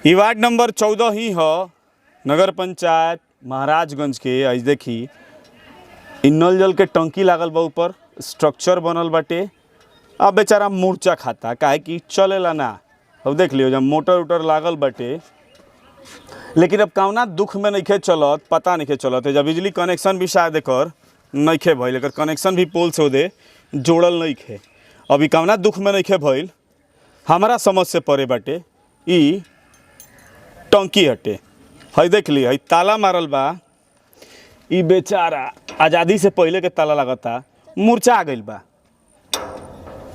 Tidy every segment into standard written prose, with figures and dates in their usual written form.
ई ward number 14 ही हो नगर पंचायत महाराजगंज के। आज देखी इ नल जल के टंकी लागल बा, ऊपर स्ट्रक्चर बनल बाटे। अब बेचारा मूर्छा खाता काहे कि चलेला ना। अब देख लियो जब मोटर उटर लागल बाटे, लेकिन अब कौना दुख में नइखे चलत, पता नइखे चलत। जब बिजली कनेक्शन भी शायद एकर नइखे भइल, एकर कनेक्शन भी पोल से ओदे जोड़ल नइखे। अभी कौना दुख में नइखे भइल हमारा समझ से परे बाटे। ई टंकी हटे, हई देख ली, हई ताला मारल बा। ई बेचारा आज़ादी से पहले के ताला लगता, मूर्छा आ गइल बा।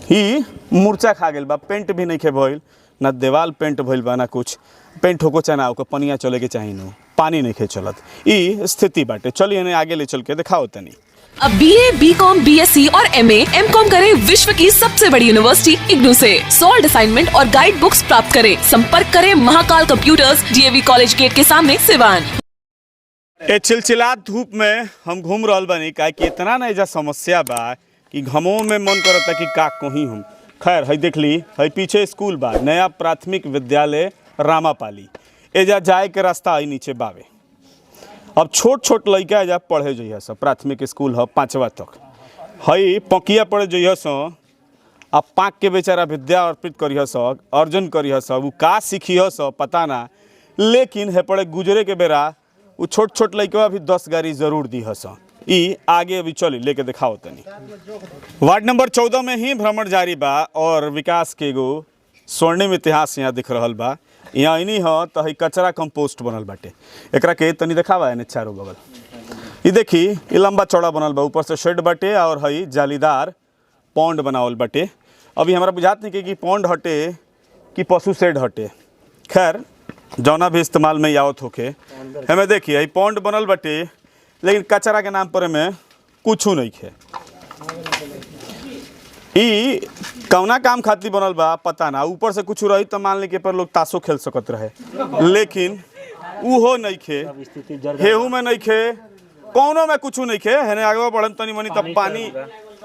ही मूर्छा खा गइल बा। पेंट भी नइखे भइल, ना देवाल पेंट भइल बा, ना कुछ पेंट होको चाहे ना, ओके पनिया चले के चाही न, पानी नइखे चलत। ई स्थिति बाटे। चलिए इन्हें आगे ले चल के दिखाओ तनी। अब BA, BCom, BSc और MA, MCom करें विश्व की सबसे बड़ी यूनिवर्सिटी इग्नू से। सॉल्ड असाइनमेंट और गाइड बुक्स प्राप्त करें। संपर्क करें Mahakal computers, DAV college gate के सामने, सिवान। ए चिलचिलात धूप में हम घूम रहल बानी, काहे कि इतना ना एजा समस्या बा कि घमों में मन करता कि का कहीं हम। खैर हई देख ली, हई पीछे स्कूल बा, नया प्राथमिक विद्यालय रामापाली। एजा जाए के रास्ता हई नीचे बावे। अब छोट छोट लड़का एजा पढ़े जइह सब, प्राथमिक स्कूल है 5वा तक। हई पकिया पढ़े जइह सब, अब पाक के बेचारा विद्या अर्पित करिह सब, अर्जन करिह सब। उ का सीखिह सब पता ना, लेकिन हे पड़े गुजरे के बेरा उ छोट छोट लड़का भी 10 गाड़ी जरूर दी हस। ई आगे अभी चली लेके दिखाओ तनी। वार्ड नंबर 14 में ही भ्रमण जारी बा और विकास के एगो स्वर्णिम इतिहास यहाँ दिख रहा बा। यहाँ इन्हीं ह तो हई कचरा कंपोस्ट बनल बाटे। एकरा के तनी दिखावा है चारों बगल। ये देखी ये लंबा चौड़ा बनल बा, ऊपर से शेड बाटे और हई जालीदार पौंड बनावल बाटे। अभी हमारा बुझात नहीं कि पौंड हटे कि पशु शेड हटे। खैर जौना भी इस्तेमाल में आवत होके हमें देखिए हई पौंड बनल बाटे, लेकिन कचरा के नाम पर में कुछ नहीं खे। ई कौना काम खातिर बनल बा पता ना। ऊपर से कुछ रही तो मान ली के पर लोग ताशो खेल सकत रहे, लेकिन उहो नहीं खे, हेहू में नहीं खे, कौनो में कुछ नहीं खे। हेने आगे बढ़न तनी मनी तब पानी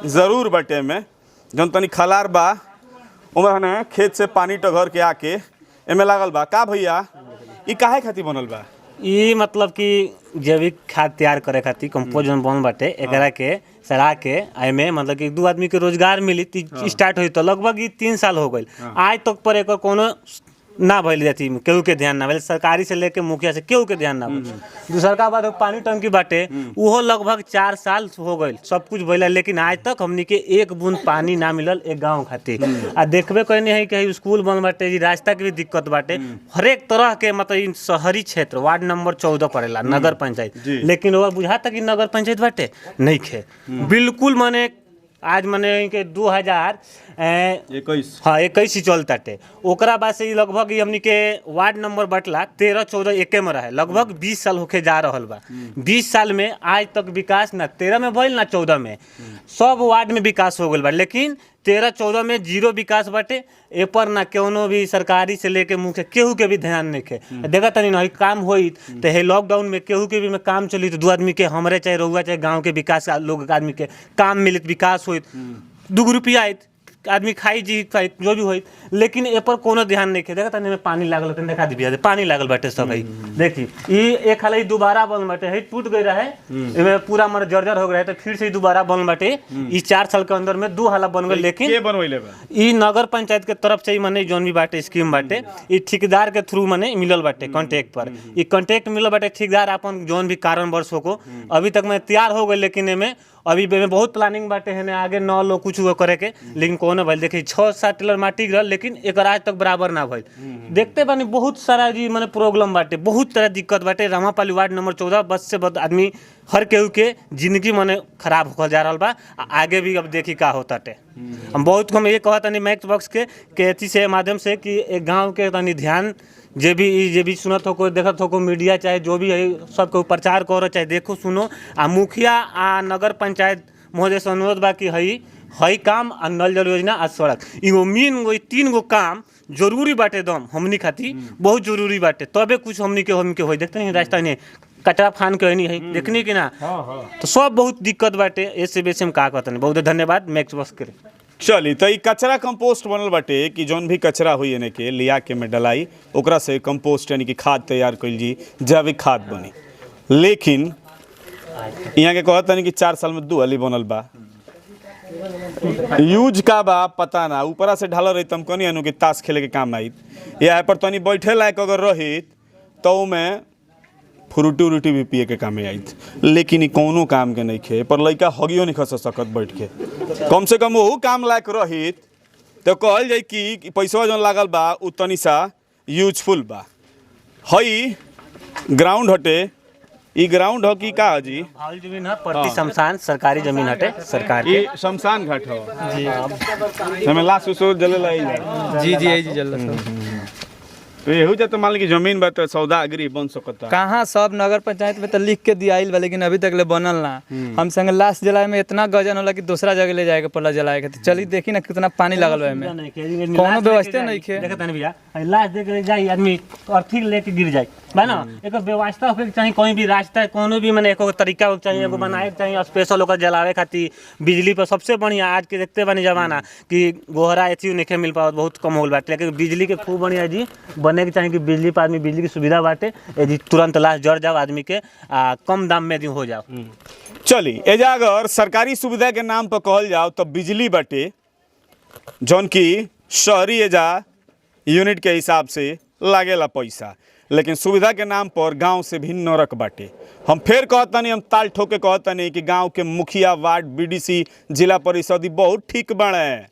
जरूर बाटे में, जौन तनी खलार बा ओमे हने खेत से पानी टघर के आके एमे लागल बा। का भैया ई काहे खातिर बनल बा? ई मतलब कि जैविक खाद तैयार करे खातिर कंपोस्ट जन बन बाटे, एकरा के सड़ा के एमे मतलब कि 2 आदमी के रोजगार मिली। स्टार्ट हुई तो लगभग 3 साल हो गई। आज तक पर एक कोनो ना भइल जाती, केहू के ध्यान ना भइल। सरकारी से लेके मुखिया से केहू के ध्यान ना भइल। दूसर का बात पानी टंकी बाटे, उहो लगभग 4 साल हो गई, सब कुछ भइल, लेकिन आज तक हमनी के एक बूंद पानी ना मिलल एक गाँव खातिर। आ देखबे कहने है कि स्कूल बन बाटे, रास्ता के भी दिक्कत बाटे, हर एक तरह के मतलब शहरी क्षेत्र वार्ड नंबर 14 पड़ेला नगर पंचायत, लेकिन वो बुझाता कि नगर पंचायत बाटे नहीं खे बिल्कुल। माने आज मने के 2021 ही चलताटे। ओकरा बाद से लगभग हमनी के वार्ड नंबर बटला 13, 14 एके में रहे, लगभग 20 साल होके जा रहल बा। 20 साल में आज तक विकास ना 13 में भइल ना 14 में। सब वार्ड में विकास हो गइल बा, लेकिन 13, 14 में जीरो विकास बाटे। ए पर ना कोनो भी सरकारी से लेके मुख्य केहू के भी ध्यान नहीं खे। देखा तनी ना काम होई तो हे लॉकडाउन में केहू के भी में काम चली तो 2 आदमी के हमरे चाहे रहुआ चाहे गांव के विकास लोग आदमी के काम मिलित, विकास होइत, 2 रुपया आयत, आदमी खाई जी खाई जो भी होई, लेकिन ए पर कोनो ध्यान नहीं खे। देखा तनी में पानी लागल तनी देखा दी पानी लागल बाटे सब है। देखी ई एक हाल दोबारा बन बाटे, है टूट गई रहे, एमे पूरा मर जर्जर हो गए तो फिर से दोबारा बन बाटे। ई 4 साल के अंदर में 2 हाला बन गए। लेकिन के बनवैले बा? ई नगर पंचायत के तरफ से मने जोन भी बाटे स्कीम बाटे, ई ठेकेदार के थ्रू मने मिलल बाटे कॉन्ट्रैक्ट पर। ई कॉन्ट्रैक्ट मिलल बाटे, ठेकेदार अपन जोन भी कारणवश होको अभी तक में तैयार हो गए, लेकिन एमे अभी बहुत प्लानिंग बाटे है आगे 9 लोग कुछ वो करे के, लेकिन कोनो भइल। देखी 6-7 टेलर माटी गिरल, लेकिन एक आज तक बराबर ना भइल। देखते बानी बहुत सारा जी माने प्रॉब्लम बाटे, बहुत तरह दिक्कत बाटे। रामापाली वार्ड नंबर 14 बस से बद आदमी हर केहू के जिंदगी माने खराब हो जा रहा बा। आगे भी अब देखी का होता टे। हम बहुत हम ये कहत तनी मैक्स बॉक्स के अथी से माध्यम से कि एक गाँव के तनी ध्यान जे भी सुनत हो को देखत हो को मीडिया चाहे जो भी है सबको प्रचार करो, चाहे देखो सुनो। आ मुखिया आ नगर पंचायत महोदय से अनुरोध बा कि हई काम आ नल जल योजना आ सड़क, इगो मेन 3 गो काम जरूरी बाटे दम हमनी खातिर बहुत जरूरी बाटे, तबे कुछ हमनी के होई। देखते नहीं रास्ता नहीं कचरा फान के नहीं है देखनी कि ना, तो सब बहुत दिक्कत बाटे। ऐसे बेसे हम का कहते हैं। बहुत धन्यवाद मैक्स बॉक्स के। चली तो ई कचरा कंपोस्ट बनल बाटे कि जौन भी कचरा हुई एने के लिया के में डलाई ओकरा से कंपोस्ट यानी कि खाद तैयार कइल जी, जैविक खाद बनी। लेकिन यहाँ के कहत नहीं कि 4 साल में 2 हाली बनल बा, यूज का बा पता ना, ऊपरा से ढाल रही तम कनी अनु कि ताश खेले के काम आई, या पर तनी बैठे लायक अगर रही तो में फ्रूटी उरूटी भी पिए के काम आई। लेकिन ई कौनो काम के नहीं खे, पर लड़का हगियो नहीं खस सकत बैठ के, कम से कम वहू काम लायक रही तो कहल जाए कि पैसा जौन लागल बा उ तनी सा यूजफुल बा। हई ग्राउंड हटे, ई ग्राउंड हो कि का जी? भावल जमीन है, प्रति शमशान सरकारी जमीन हटे, सरकार ये शमशान घाट हो जी, हमें लाश उसो जलेला जी जी जी जल्द तो यहू जा तो मान ली कि जमीन बा तो सौदागरी बन सकता। कहाँ सब नगर पंचायत में तो लिख के दियाइल बा, लेकिन अभी तक ले बनल ना। हम संग लाश जलाए में इतना गजन होला कि दूसरा जगह ले जाए के पड़ला जलाए के। तो चली देखी ना कितना पानी लगल बा में, कोनो व्यवस्था नहीं खे। देखत नहीं भैया, लाश देख के जाई आदमी अर्थी लेके गिर जाए बा ना। एक व्यवस्था होके चाहिए, कोई भी रास्ता कोनो भी माने एको तरीका होके चाहिए, एगो बनाए चाहिए स्पेशल ओकर जलावे खातिर। बिजली पर सबसे बढ़िया आज के देखते बानी जमाना कि गोहरा एथी नहीं मिल पावत, बहुत कम होल बाटे, लेकिन बिजली के खूब बढ़िया जी बने के चाहिए कि बिजली पर आदमी बिजली की सुविधा बाटे, यदि तुरंत लाश जड़ जाओ आदमी के कम दाम में हो जाओ। चली एजा अगर सरकारी सुविधा के नाम पर कहल जाओ तो बिजली बाटे जौन की शहरी एजा यूनिट के हिसाब से लागेला पैसा, लेकिन सुविधा के नाम पर गांव से भी नरक बाटे। हम फिर कहतनी, हम ताल ठोके कहतनी कि गांव के मुखिया, वार्ड, बीडीसी, जिला परिषद बहुत ठीक बाड़े,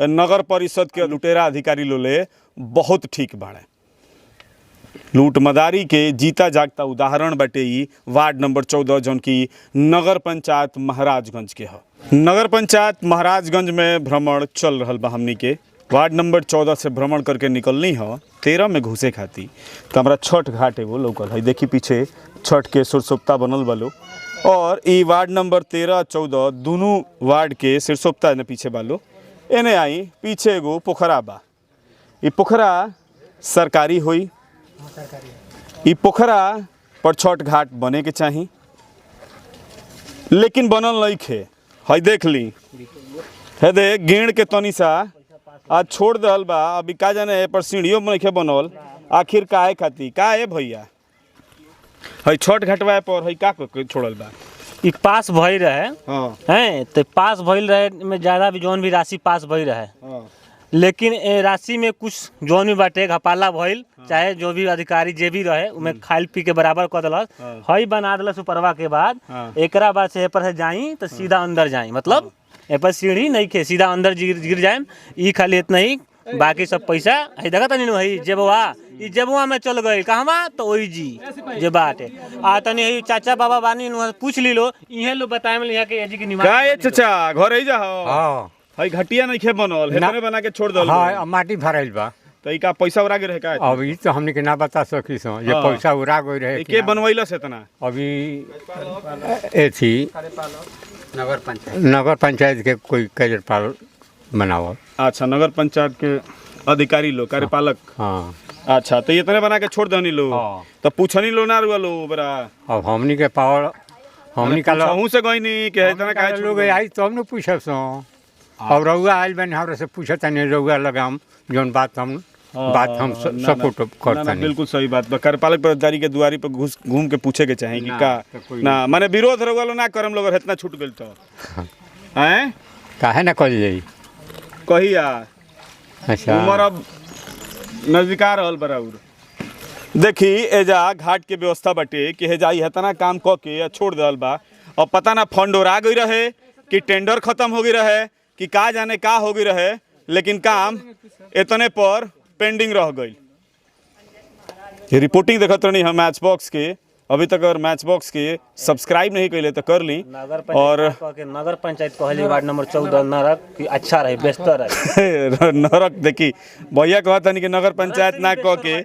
नगर परिषद के लुटेरा अधिकारी लोले बहुत ठीक बाड़े। लूट मदारी के जीता जागता उदाहरण बाटे ई वार्ड नंबर 14 जौन की नगर पंचायत महाराजगंज के ह। नगर पंचायत महाराजगंज में भ्रमण चल रहल बा हमनी के। वार्ड नंबर 14 से भ्रमण करके निकलनी ह 13 में घुसे खाती तो हमारा छठ घाट एगो लौकल है। देखी पीछे छठ के सुरसोप्ता बनल बालो, और ई वार्ड नंबर 13 14 दोनों वार्ड के सिरसोप्ता ने पीछे बालो। एने आई पीछे एगो पोखरा बा, ई पोखरा सरकारी हुई, ई पोखरा पर छठ घाट बने के चाही, लेकिन बनल नहीं खे। हई देख ली, हे दे गेड़ के तनी सा आज छोड़ दल बा, अभी का जाने पर सीढ़ियों में नहीं बनल, आखिर काहे खाती का है भैया? हई छठ घाटवा पर हई का छोड़ल बा? ई पास भई रहे हाँ हैं, तो पास भइल रहे में ज़्यादा भी जौन भी राशि पास भई रहे, हाँ लेकिन ए राशि में कुछ जौन भी बाटे घपाला भइल, चाहे जो भी अधिकारी जे भी रहे उमें खाइल पी के बराबर कर दिलस। हई बना दिलस उपरवा के बाद, एकरा बाद से पर से जाई तो सीधा अंदर जाई, मतलब ए पर सीढ़ी नहीं खे, सीधा अंदर गिर जाए। ई खाली इतना ही, बाकी सब पैसा हई देखा तनी हई जेबवा, ई जेबवा में चल गई कहवा तो ओई जी जे बाटे आ तनी हई चाचा बाबा बानी पूछ ली लो, इहे लो बताए में लिया के जी की निवास का चाचा घर ही जा हो। हाँ हई घटिया नहीं खे बनल, हेतने बना के छोड़ दल। हाँ माटी भरल बा, तो ई का पैसा उड़ा के रहे का? अब ई तो हमने के ना बता सकी सो ये हाँ। पैसा उड़ा गई रहे के बनवैलस इतना? अभी एथी नगर पंचायत के कोई कार्यपाल बनावल। अच्छा, नगर पंचायत के अधिकारी लोग कार्यपालक। हाँ अच्छा, तो इतने बना के छोड़ दनी लो, हाँ। तो पूछनी लो ना रुआलो बरा? अब हमनी के पावर हमनी का कहूं से गईनी के इतना काहे छोड़ लोग दनी? आई तब न पूछब सो। अब रउआ आइल बन हमरा से पूछत नहीं, रउआ लगाम जोन बात हम सपोर्ट करता नहीं। बिल्कुल सही बात बा। कार्यपालक पदाधिकारी के दुआरी पर घूम के पूछे के चाहे कि ना, का तो कोई ना माने विरोध रउआलो ना करम लोग इतना छूट गेल तो हैं काहे ना कल जाई? कहिया अच्छा उमर अब नजदीका रहल बराबर। देखी एजा घाट के व्यवस्था बाटे कि हेजा इतना काम क के या छोड़ दल बा, और पता ना फंड ओरा गई रहे कि टेंडर खत्म हो गई रहे कि का जाने का हो गई रहे, लेकिन काम इतने पर पेंडिंग रह गई। रिपोर्टिंग देखत रही हम मैच बॉक्स के, अभी तक अगर मैच बॉक्स के सब्सक्राइब नहीं कैले तो कर ली। और नगर पंचायत कहली वार्ड नंबर 14 नरक कि अच्छा रहे, बेहतर रहे। नरक देखी भैया कहता नहीं कि नगर पंचायत ना कह के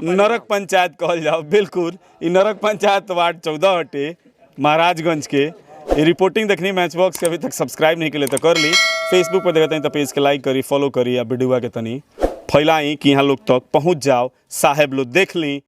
नरक पंचायत कहल जाओ। बिल्कुल ई नरक पंचायत वार्ड 14 हटे महाराजगंज के। ये रिपोर्टिंग देखनी मैच बॉक्स के, अभी तक सब्सक्राइब नहीं कैले तो कर ली। फेसबुक पर देखते हैं तो पेज के लाइक करी, फॉलो करी, या वीडियो के तनी फैलाई कि यहाँ लोग तक पहुँच जाओ, साहेब लोग देख ली।